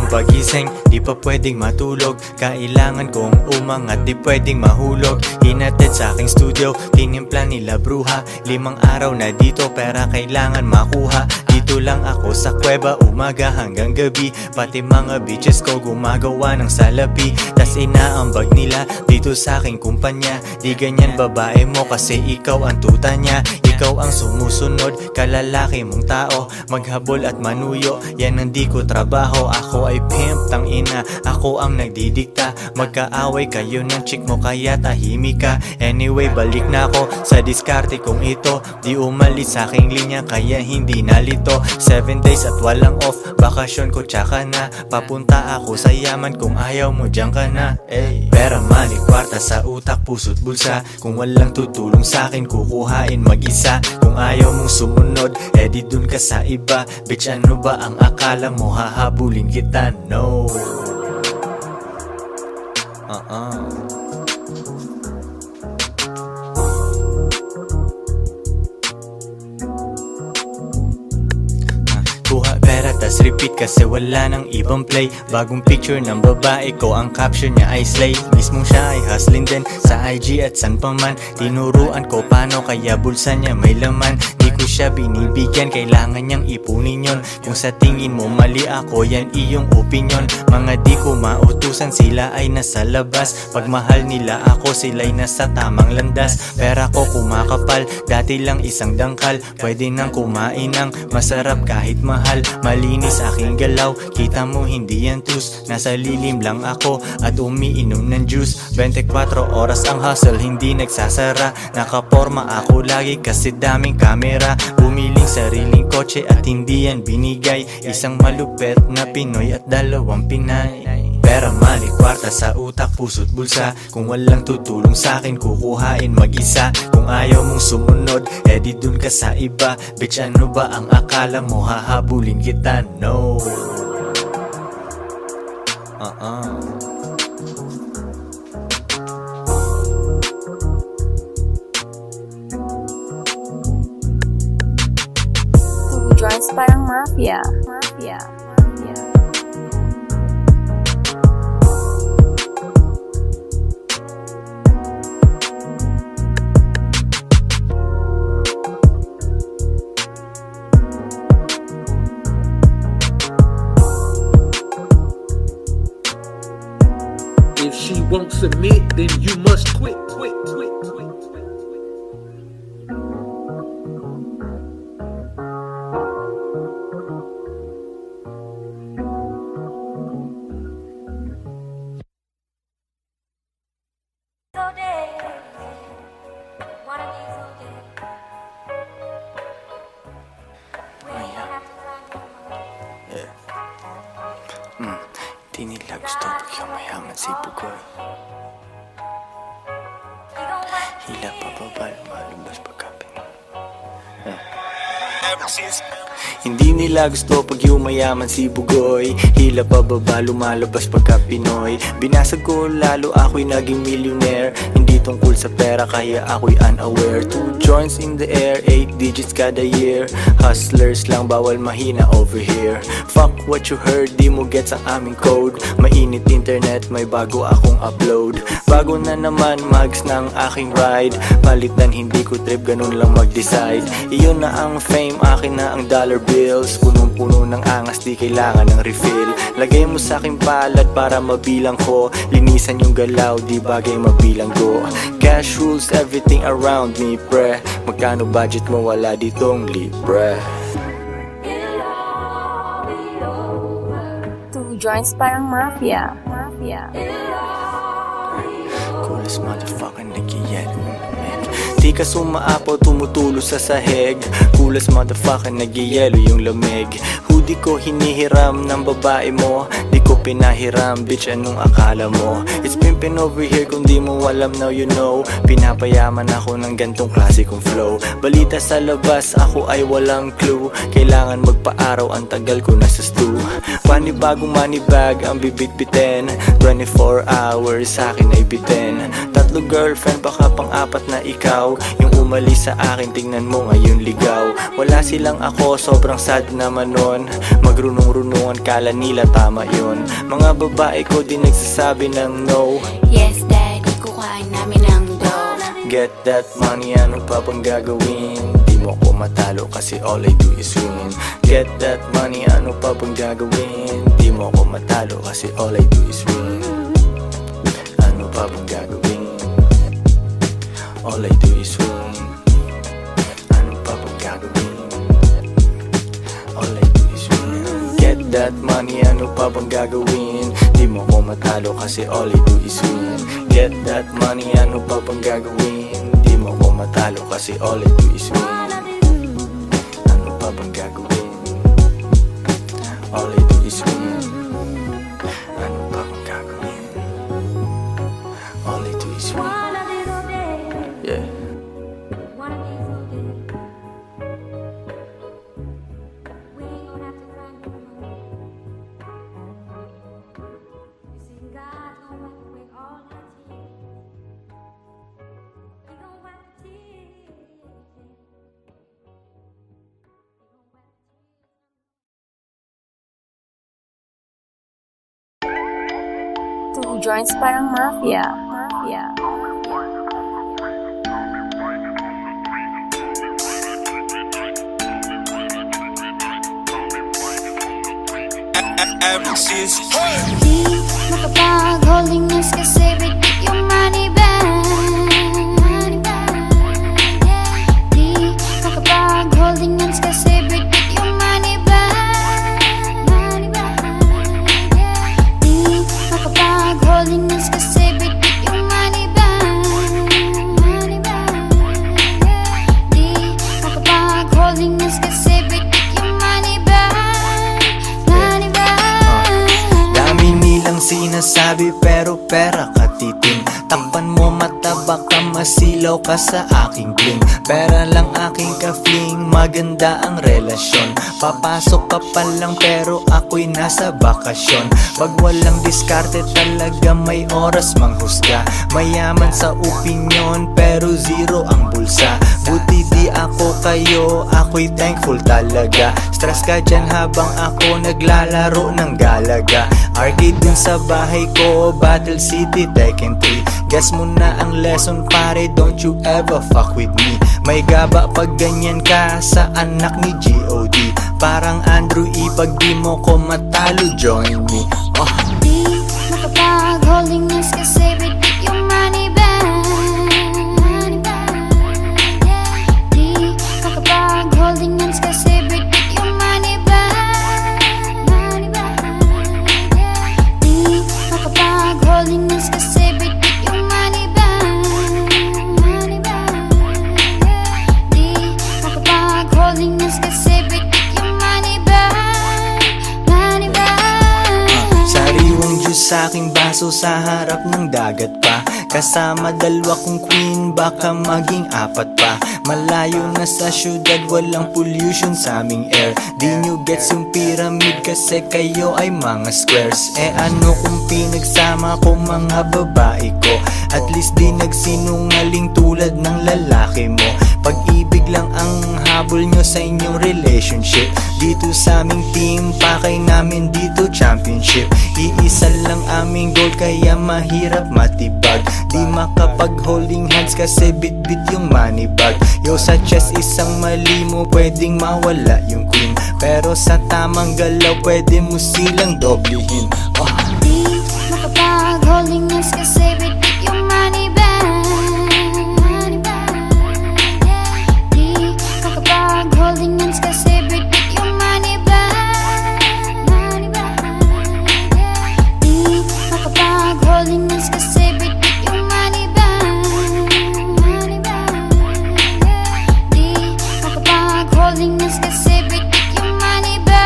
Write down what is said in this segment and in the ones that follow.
ang pagising, di pa pwedeng matulog. Kailangan kong umangat, di pwedeng mahulog. Hinatid sa aking studio, tinimpla nila bruha. 5 araw na dito, pera kailangan makuha. Dito lang ako sa kuweba, umaga hanggang gabi. Pati mga bitches ko gumagawa ng salapi. Tas inaambag nila dito sa aking kumpanya. Di ganyan babae mo kasi ikaw ang tuta niya. Ikaw ang sumusunod, kalalaki mong tao. Maghabol at manuyo, yan ang di ko trabaho. Ako ay pimp, tang ina, ako ang nagdidikta. Magkaaway kayo ng chick mo kaya tahimik ka. Anyway, balik na ako sa diskarte kong ito. Di umalis sa aking linya kaya hindi nalito. 7 days at walang off, bakasyon ko tsaka na. Papunta ako sa yaman, kung ayaw mo dyan ka na. Pera, money, kwarta sa utak, puso't bulsa. Kung walang tutulong sa akin, kukuhain mag-isa. Kung ayaw mong sumunod, di dun ka sa iba. Bitch, ano ba ang akala mo, hahabulin kita? No. Kuha pera tas repeat kasi wala nang ibang play. Bagong picture ng babae ko, ang caption niya ay slay. Mismong siya ay hustling din sa IG at san pa man. Tinuruan ko paano kaya bulsa niya may laman. Di ko siya binibigyan, kailangan niyang ipunin yon. Kung sa tingin mo mali ako, yan iyong opinion. Mga di ko mautusan, sila ay nasa labas. Pag mahal nila ako, sila'y nasa tamang landas. Pera ko kumakapal, dati lang isang dangkal. Pwede nang kumain ng masarap kahit mahal. Malinis aking galaw, kita mo hindi yan tus. Nasa lilim lang ako at umiinom ng juice. 24 oras ang hustle, hindi nagsasara. Nakaporma ako lagi kasi daming kamera. Bumiling sariling kotse at hindi yan binigay. Isang malupet na Pinoy at 2 Pinay. Pera, money, kwarta sa utak, puso't bulsa. Kung walang tutulong sa akin, kukuhain mag-isa. Kung ayaw mong sumunod, di dun ka sa iba. Bitch, ano ba ang akala mo, hahabulin kita? No. Joins parang mafia. If she won't submit, then you must quit. Di nila gusto pag yumayaman si Bugoy. Hila pa baba, lumalabas pagkapin. Hindi nila gusto pag yumayaman si Bugoy. Hila pa baba, lumalabas pagka Pinoy. Binasag ko lalo, ako'y naging millionaire. Hindi tungkol sa pera kaya ako'y unaware. 2 joints in the air, 8 digits kada year. Hustlers lang, bawal mahina over here. Fuck what you heard, di mo gets ang aming code. Mainit internet, may bago akong upload. Bago na naman, mags ng aking ride. Palitan, hindi ko trip, ganun lang mag-decide. Iyon na ang fame, akin na ang dollar bills. Punong-puno ng angas, di kailangan ng refill. Lagay mo sa aking palad para mabilang ko. Linisan yung galaw, di bagay mabilang ko. Cash rules everything around me, pre. Magkano budget mo, wala ditong libre. 2 joints parang mafia. Coolest motherfucker, nag-yellow. Di ka sumaapaw, tumutulo sa sahig. Coolest motherfucker, nag-yellow yung lamig. Hoodie ko hinihiram ng babae mo. Di ko pinahiram, bitch, anong akala mo? It's pimpin' over here, kung di mo alam, now you know. Pinapayaman ako ng gantong klase kong flow. Balita sa labas, ako ay walang clue. Kailangan magpa-araw, ang tagal ko nasa stew. Panibagong money bag ang bibit-bitin. 24 hours sa akin ay bitin. 3 tatlo girlfriend, baka pang-apat na ikaw yung umalis sa akin, tingnan mo ngayon ligaw. Wala silang ako, sobrang sad naman nun. Magrunong-runungan, kala nila tama yun. Mga babae ko din nagsasabi ng no. Yes daddy, kukain namin ang dough. Get that money, ano pa bang gagawin? Di mo ko matalo kasi all I do is win. Get that money, ano pa bang gagawin? Di mo ko matalo kasi all I do is win. Ano pa bang gagawin? All I do is win. Ano pa bang gagawin? All I do is win. Get that money, ano pa bang gagawin? Di mo ko matalo kasi all I do is win. Get that money, ano pa bang gagawin? Di mo ko matalo kasi all I do is win. Ano pa bang gagawin? All I do is win. Ano pa bang gagawin? All I do is win. Yeah. Two joints parang mafia. Di makapag-holding hands kasi bitik yung money bag. Di makapag-holding hands kasi bitik yung money bag. Di makapag-holding hands kasi bitik yung money bag. Di makapag-holding hands kasi bitik yung money bag. Dami nilang sinasabi pero pera katiting. Takpan mo mata baka masilaw ka sa aking bling. Pera lang aking ka-fling, maganda ang relasyon. Papasok ka pa lang pero ako'y nasa bakasyon. Pag walang diskarte talaga may oras manghusga. Mayaman sa opinyon pero zero ang bulsa. Buti di ako kayo, ako'y thankful talaga. Stress ka dyan habang ako naglalaro ng galaga. Arcade dun sa bahay ko, Battle City, Tekken 3. Guess mo na ang lesson pare, don't you ever fuck with me. May gaba pag ganyan ka sa anak ni G.O.D. Parang Andrew E, pag di mo ko matalo, join me. Di makapag-holding hands kasi bitik yung money bag. Di makapag-holding hands kasi bitik yung money bag. Di makapag-holding hands kasi bitik yung money bag. Di makapag-holding hands kasi bitik yung money bag. Sariwang juice sa aking baso sa harap ng dagat pa. Kasama dalawa kong queen, baka maging apat pa. Malayo na sa syudad, walang pollution sa aming air. Di nyo gets yung pyramid kasi kayo ay mga squares. Eh ano kung pinagsama ko mga babae ko? At least di nagsinungaling tulad ng lalaki mo. Pag-ibig lang ang habol nyo sa inyong relationship. Dito sa aming team, pakay namin dito championship. Iisa lang aming goal kaya mahirap matibag. Di makapag-holding hands kasi bit-bit yung money bag. Yo sa chest isang mali mo pwedeng mawala yung queen. Pero sa tamang galaw pwede mo silang doblehin. Di makapag-holding hands kasi bitik yung money bag. Di makapag-holding hands kasi bitik yung money bag. Di makapag-holding hands kasi bitik yung money bag. Di makapag-holding hands kasi bitik yung money bag.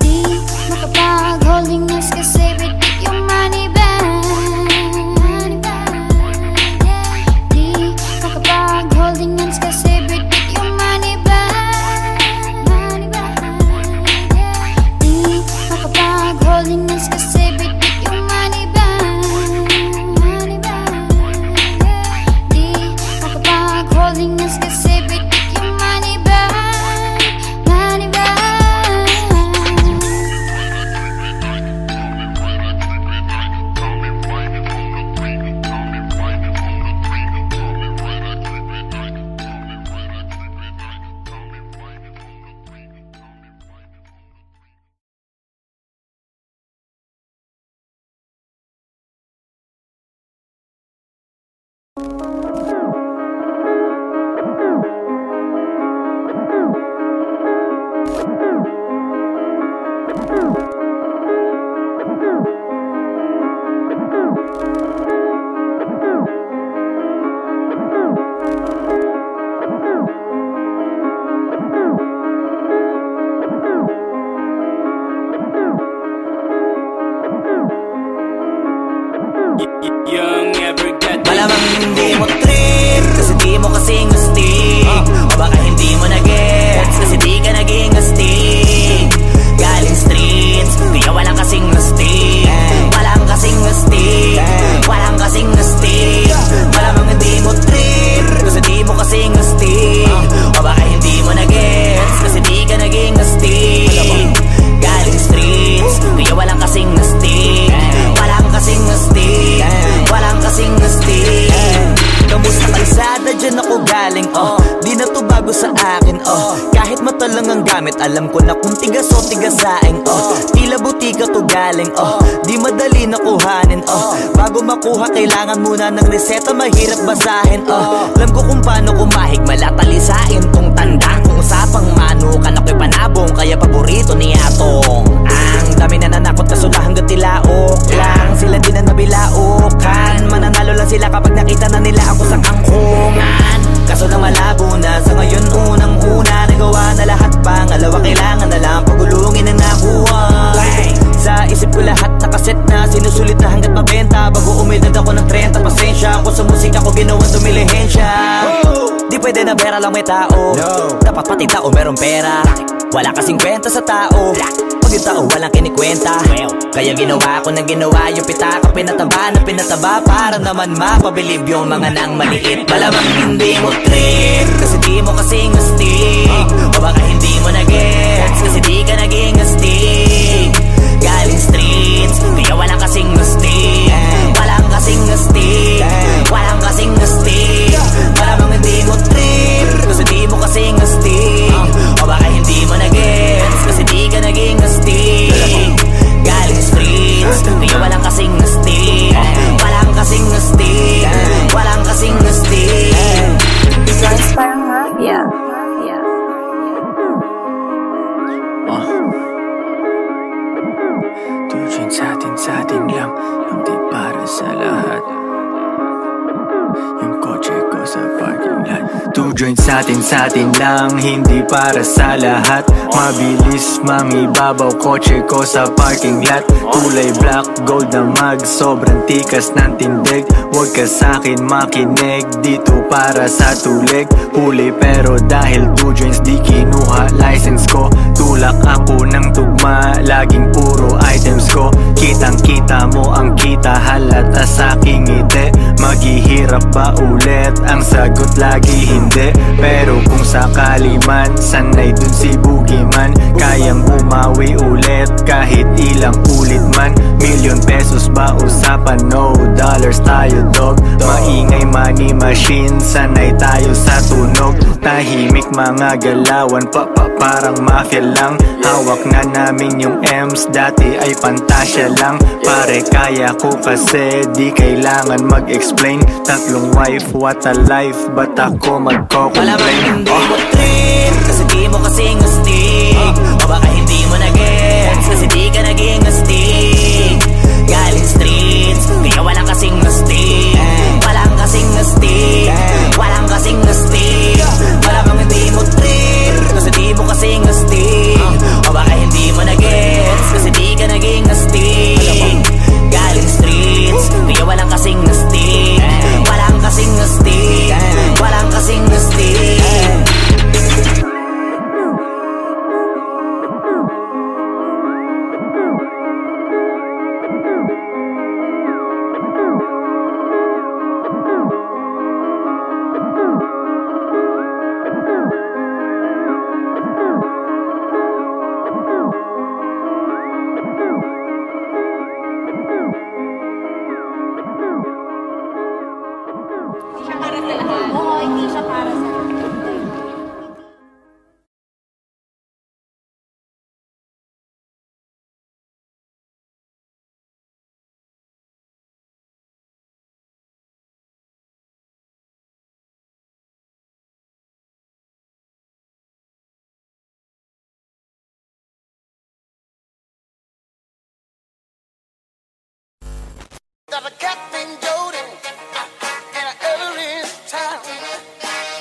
Di makapag-holding hands kasi Malamang hindi mo trip kasi di mo kasing astig. O baka hindi mo na-gets kasi di ka naging astig. Galing streets, kaya walang kasing astig. Walang kasing astig, walang kasing astig. Malamang hindi mo trip kasi di mo kasing astig. O baka hindi mo na-gets kasi di ka naging astig. Galing streets, kaya walang kasing astig. Walang kasing astig, walang kasing astig. Kamusta kalsada, dyan ako galing, di na to bago sa akin, kahit mata lang ang gamit, alam ko na kung tigas o tigasaing, tila butika to galing, di madali na kuhanin, bago makuha kailangan muna ng reseta, mahirap basahin, alam ko kung paano kumahig, malatalisain tong tandang, kung usapang manukan ako'y panabong, kaya paborito ni Atong. Ang dami na nanakot kaso na hanggang tilaok lang, sila din na nabilaukan, mananalo lang sila kapag nakita na nila ako sa kangkungan. Kaso na malabo na sa ngayon, unang-una nagawa na lahat, pangalawa kailangan na lang pagulungin ang nakuha. Sa isip ko lahat nakaset na, sinusulit na hanggat mabenta, bago umidad ako ng 30. Pasensya ako sa musika ko, ginawang dumilihensya. Di pwede na pera lang may tao, dapat pati tao meron pera. Wala kasing kwenta sa tao pag yung tao walang kinikwenta. Kaya ginawa ko ng ginawa yung pitaka, pinataba na pinataba para naman mapabilib yung mga nang maliit. Malamang hindi mo trip kasi di mo kasing astig. O baka hindi mo na-gets kasi di ka naging astig. Galing streets, kaya walang kasing astig. Walang kasing astig, walang kasing astig. Malamang hindi mo trip kasi di mo kasing astig. O baka hindi mo na-gets kasi di ka naging astig. Galing streets, kaya walang kasing astig. Walang kasing astig, walang kasing astig. Joints parang mafia. Tujuan sa atin lang, hindi para sa lahat. Yung kotse ko sa parking lot. Two joints sa atin lang, hindi para sa lahat. Mabilis mangibabaw, kotse ko sa parking lot. Kulay black, gold na mag, sobrang tikas ng tindig. Huwag ka sa'kin makinig, dito para sa tulig. Huli pero dahil two joints di kinuha license ko. Tulak ako ng tugma, laging puro items ko. Kitang kita mo ang kita, halata sa'king ngiti. Maghihirap ba ulit? Ang sagot lagi hindi. Pero kung sakali man, sanay dun si Boogeyman. Kayang bumawi ulit kahit ilang ulit man. Million pesos ba usapan? No dollars tayo dog. Maingay money machine, sanay tayo sa tunog. Tahimik mga galawan, parang mafia lang. Hawak na namin yung M's, dati ay pantasya lang. Pare kaya ko kasi di kailangan mag-explain. Tatlong wife, what a life, ba't ako magko-complain? Malamang hindi mo trip kasi di mo kasing astig. O baka hindi mo na-gets kasi di ka naging astig. Galing streets, kaya walang kasing astig. Walang kasing astig, walang kasing astig. Malamang hindi mo trip kasi di mo kasing astig. O baka hindi mo na-gets kasi di ka naging astig. Galing streets, kaya walang kasing astig. Walang kasing astig, walang kasing astig. got a cat named Jody in every town,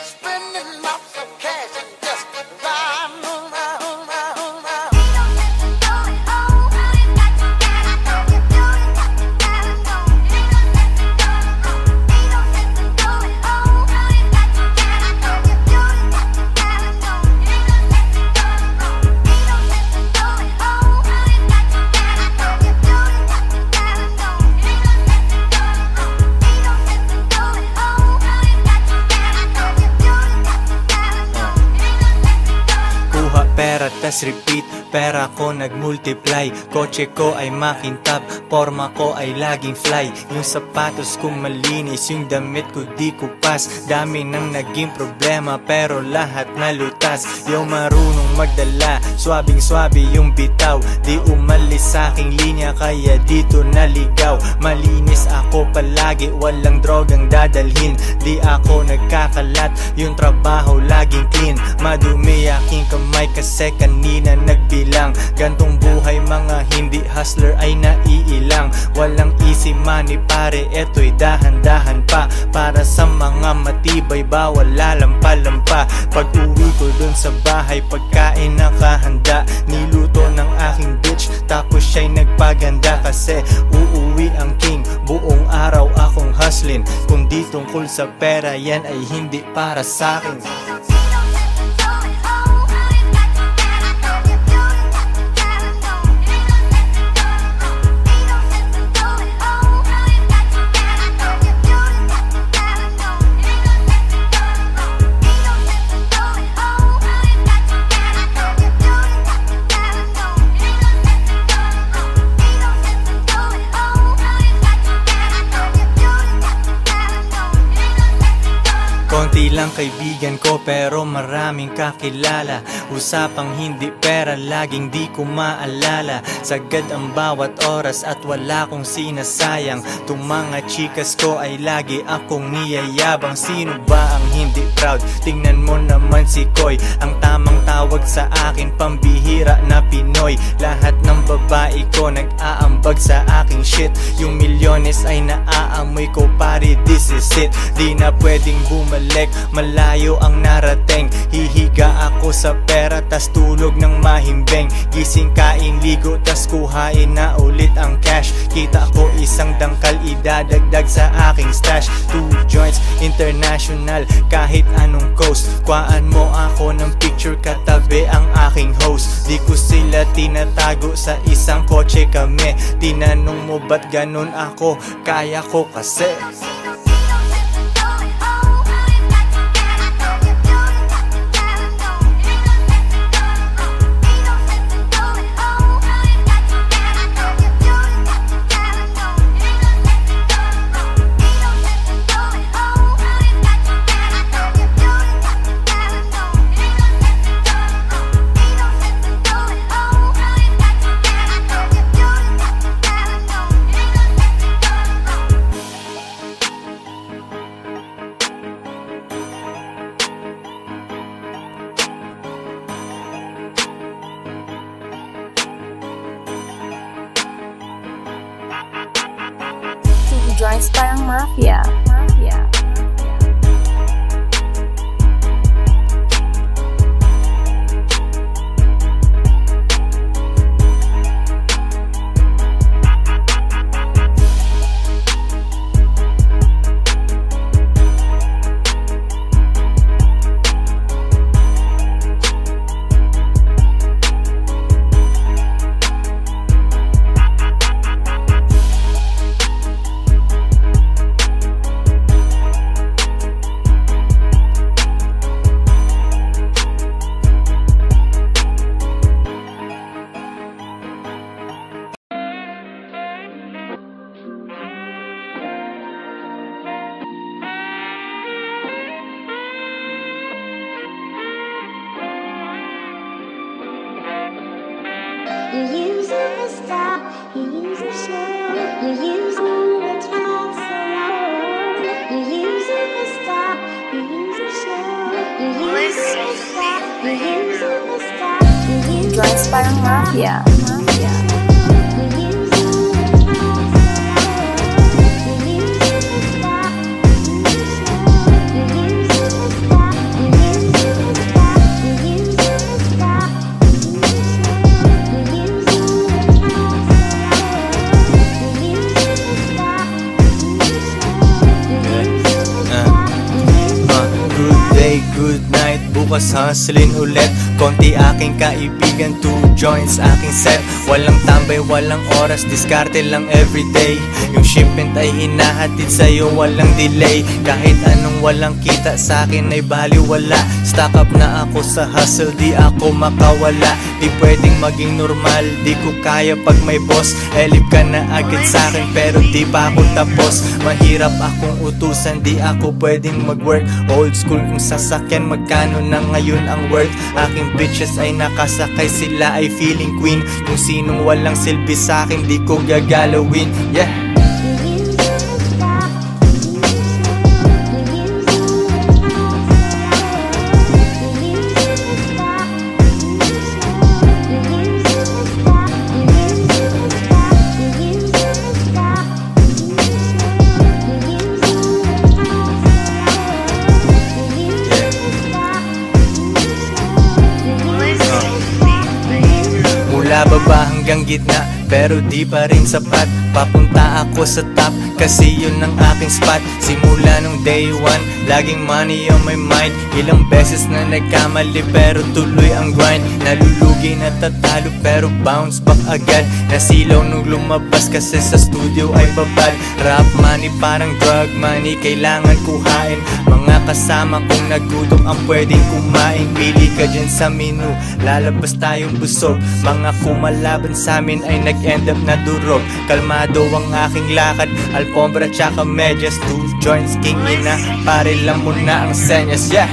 spending lots of cash and just riding around. Pera tas repeat, pera ko nagmultiply. Kotse ko ay makintab, forma ko ay laging fly. Yung sapatos ko malinis, yung damit ko di kupas. Dami nang naging problema pero lahat nalutas. Yung marunong magdala, swabing-swabe yung bitaw. Di umalis sa aking linya kaya dito naligaw. Malinis ako palagi, walang drogang dadalhin. Di ako nagkakalat, yung trabaho laging clean. Madumi aking kamay kasi kanina nagbilang. Gantong buhay mga hindi hustler ay naiilang. Walang easy money pare, eto'y dahan-dahan pa. Para sa mga matibay bawal lalampa-lampa. Pag uwi ko dun sa bahay pagkain nakahanda. Niluto ng aking bitch tapos siya'y nagpaganda. Kasi uuwi ang king, buong araw akong hustling. Kung di tungkol sa pera yan ay hindi para sa'kin. Konti lang kaibigan ko pero maraming kakilala. Usapang hindi pera laging di ko maalala. Sagad ang bawat oras at wala kong sinasayang. Tung mga chikas ko ay lagi akong niyayabang. Sino ba ang hindi proud? Tingnan mo naman si Koy. Ang tamang tawag sa akin pambihira na Pinoy. Lahat ng babae ko nag-aambag sa aking shit. Yung milyones ay naaamoy ko pare, this is it. Di na pwedeng bumalik, malayo ang narating. Hihiga ako sa pera tas tulog ng mahimbing. Gising kain ligo tas kuhain na ulit ang cash. Kita ko isang dangkal idadagdag sa aking stash. 2 joints international kahit anong coast. Kuhaan mo ako ng picture katabi ang aking host. Di ko sila tinatago sa isang kotse kami. Tinanong mo ba't ganun ako? Kaya ko kasi. Joints parang mafia. You use me to stop, you use me to show, you use me to talk so long. You use me to stop, you use me to show, you use me to stop, you use me to stop, you use me to Joints parang mafia. You use me to talk so long. bukas hustling ulit. Konti aking kaibigan, 2 joints aking set. Walang tambay, walang oras, diskarte lang everyday. Yung shipment ay hinahatid sa'yo, walang delay. Kahit anong walang kita sa'kin ay baliwala. Stock up na ako sa hustle, di ako makawala. Di pwedeng maging normal, di ko kaya pag may boss. Elip ka na agad sa'kin pero di pa ako tapos. Mahirap akong utusan, di ako pwedeng mag-work. Old school kung sasakyan, magkano na ngayon ang worth. Aking bitches ay nakasakay, sila ay feeling queen. Kung sinong walang silbi sa'kin, di ko gagalawin. Yeah. Mula baba hanggang gitna, pero di pa rin sapat. Papunta ako sa top, kasi yun ang aking spot. Simula nung day 1, laging money on my mind. Ilang beses na nagkamali, pero tuloy ang grind. Nalulugi na tatalo, pero bounce back agad. Nasilaw nung lumabas, kasi sa studio ay babad. Rap money parang drug money, kailangan kuhain. Mga kasama kong nagutom ang pwedeng kumain. Pili ka dyan sa menu, lalabas tayong busog. Mga kumalaban sa amin ay nag-end up na durog. Kalmado ang aking lakad, alfombra tsaka medyas. 2 joints, king ina, pare lang muna ang senyas. Yeah.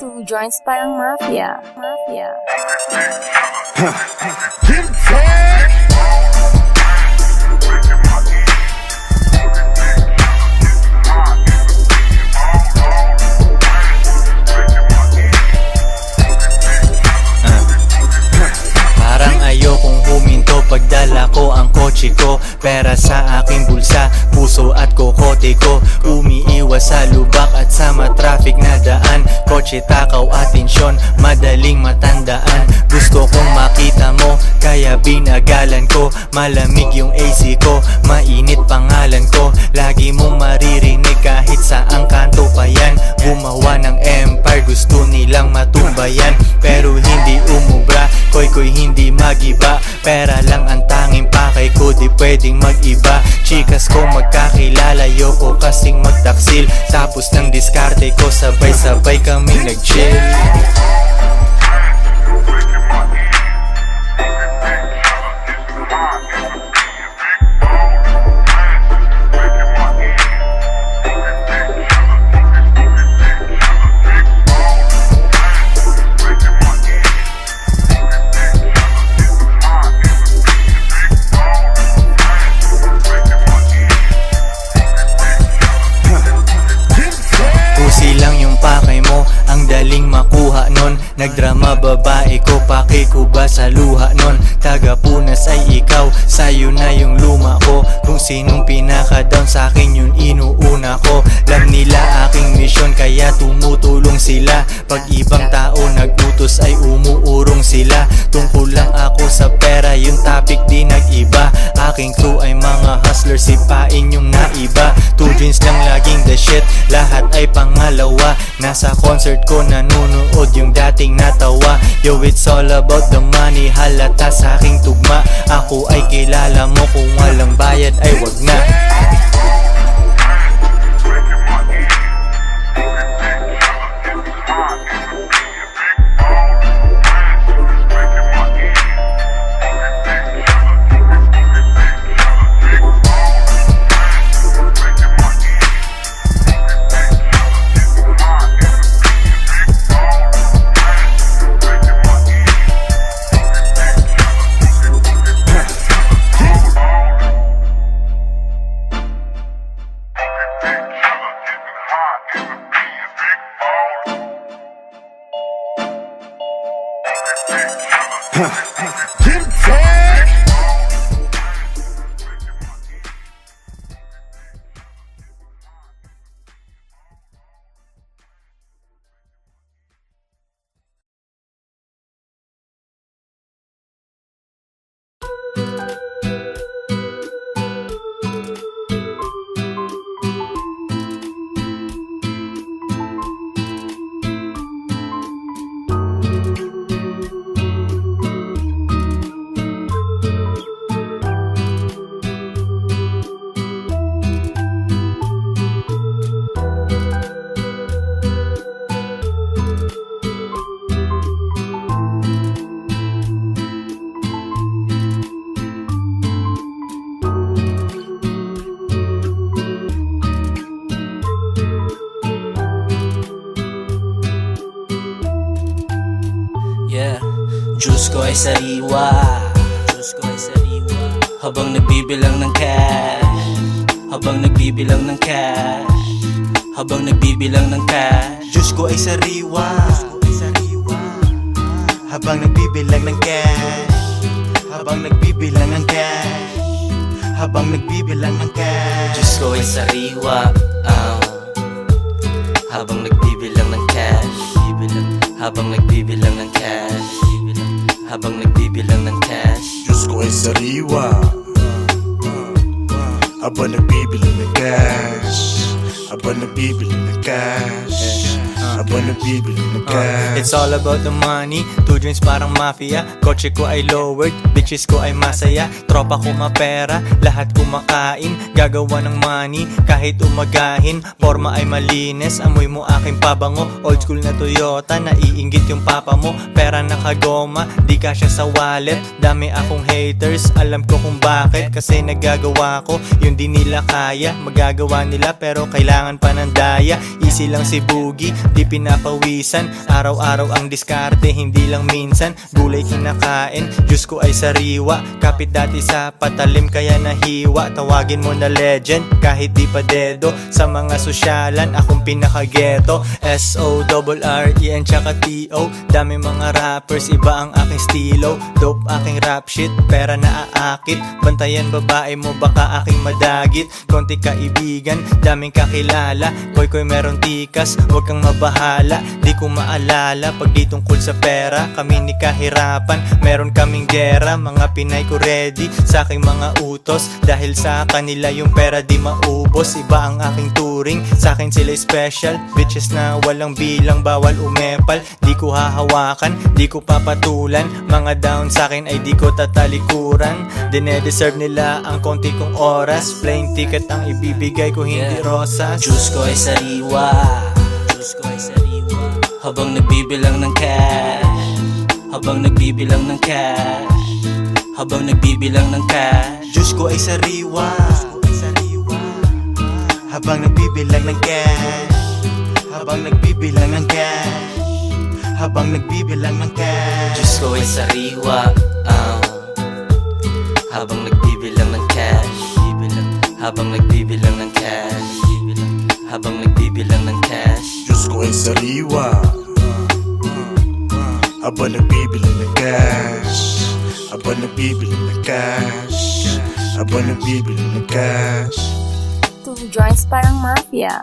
Two joints parang mafia. Parang ayokong huminto pagdala ko ang kotse ko. Pera sa aking bulsa, puso at kokote ko. Umiiwas sa lubak at sa matraffic na daan. Kotse, takaw, atensyon, madaling matandaan. Gusto kong makita mo, kaya binagalan ko. Malamig yung AC ko, mainit pangalan ko. Lagi mong maririnig kahit saang kanto pa yan. Gumawa ng empire, gusto nilang matumbayan. Pero hindi umubra, koy hindi magiba. Pera lang ang tanging pakay ko, di pwedeng mag-iba. Chikas ko magkakilala, yoko kasing magtaksil. Tapos ng diskarte ko, sabay-sabay kaming nag-chill. Nagdrama babae ko, paki ko ba sa luha nun? Tagapunas ay ikaw, sayo na yung luma ko. Kung sinong pinaka-down sa'kin yun inuuna ko. Alam nila aking misyon kaya tumutulong sila. Pag ibang tao nagutos ay umuurong sila. Tungkol lang ako sa pera, yung topic di nag-iba. Aking crew ay mga hustlers, sipain yung naiba. 2 jeans lang laging the shit, lahat ay pangalawa. Nasa concert ko nanunood yung dating natawa. Yo, it's all about the money, halata sa aking tugma. Ako ay kilala mo, kung walang bayad ay wag na. Diyos ko ay sariwa, Diyos ko ay sariwa. Habang nagbibilang ng cash, habang nagbibilang ng cash, habang nagbibilang ng cash. Diyos ko ay sariwa, habang nagbibilang ng cash, habang nagbibilang ng cash, habang nagbibilang ng cash. Diyos ko ay sariwa, habang nagbibilang ng cash, habang nagbibilang ng cash, habang nagbibilang ng cash. Diyos ko ay sariwa, habang nagbibilang ng cash, habang nagbibilang ng cash, habang nagbibilang ng cash. It's all about the money, 2 joints parang mafia. Kotse ko ay lowered, bitches ko ay masaya. Tropa ko mapera, lahat kumakain. Gagawa ng money, kahit umagahin. Forma ay malinis, amoy mo aking pabango. Old school na Toyota, naiinggit yung papa mo. Pera nakagoma, di kasya sa wallet. Dami akong haters, alam ko kung bakit. Kasi nagagawa ko, yung di nila kaya. Magagawa nila pero kailangan pa ng daya. Easy lang si Boogie, di pinapawisan. Araw-araw ang diskarte, hindi lang minsan. Gulay kinakain, Diyos ko ay sariwa. Kapit dati sa patalim kaya nahiwa. Tawagin mo na legend, kahit di pa dedo. Sa mga sosyalan, akong pinaka-ghetto. S-O-R-R-E-N tsaka T-O. Dami mga rappers, iba ang aking stilo. Dope aking rap shit, pera na aakit. Bantayan babae mo, baka aking madagit. Konti kaibigan, daming kakilala. Koy meron tikas, wag kang mabahala. Di ko maalala pag di tungkol sa pera. Kami ni kahirapan, meron kaming gera. Mga Pinay ko ready sa aking mga utos. Dahil sa kanila yung pera di maubos. Iba ang aking turing, sa akin sila special. Bitches na walang bilang, bawal umepal. Di ko hahawakan, di ko papatulan. Mga down sa akin ay di ko tatalikuran. Dine-deserve nila ang konti kong oras. Plain ticket ang ibibigay ko, hindi rosas. Diyos ko ay sariwa, Diyos ko ay sariwa. Habang nagbibilang ng cash, habang nagbibilang ng cash, habang nagbibilang ng cash. Diyos ko ay sariwa, habang nagbibilang ng cash, habang nagbibilang ng cash, habang nagbibilang ng cash. Diyos ko ay sariwa, habang nagbibilang ng cash, habang nagbibilang ng cash, habang nagbibilang ng cash. Diyos ko ay sariwa, habang nagbibilang ng cash, habang nagbibilang ng cash, habang nagbibilang ng cash. 2 joints parang mafia.